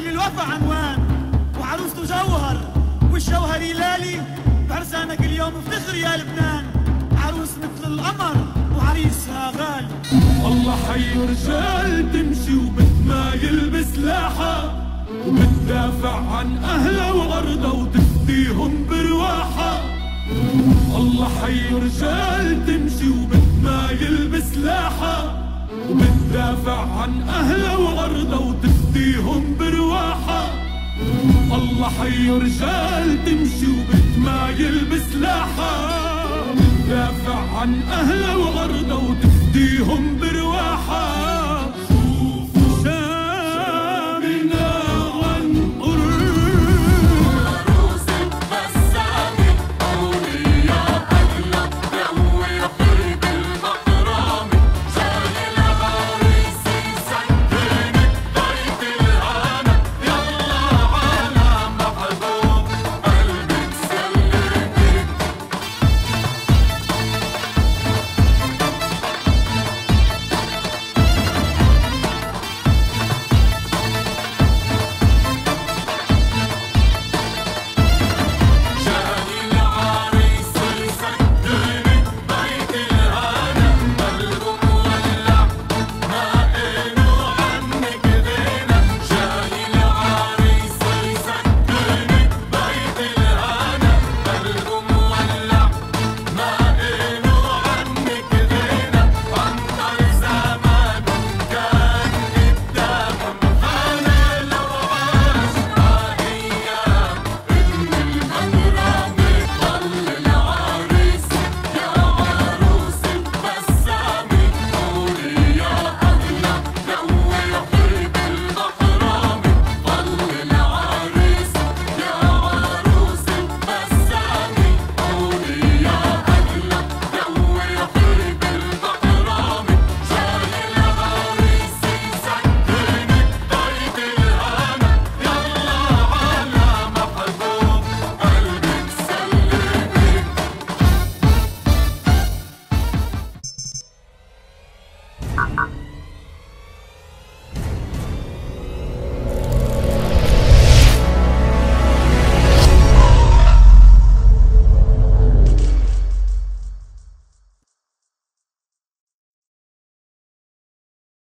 الوفا عنوان وعروسته جوهر والجوهر يلالي بعرسانك اليوم افتخر يا لبنان. عروس مثل القمر وعريسها غالي. الله حي رجال تمشي وبتمايل بسلاحها وبتدافع عن أهلها وأرضها وتفديهم برواحها. الله حي رجال تمشي وبتمايل بسلاحها وبتدافع عن أهلها وأرضها وتفديهم برواحها. الله حي رجال تمشي وبتمايل بسلاحها وبتدافع عن أهلها وأرضها وتفديهم برواحها.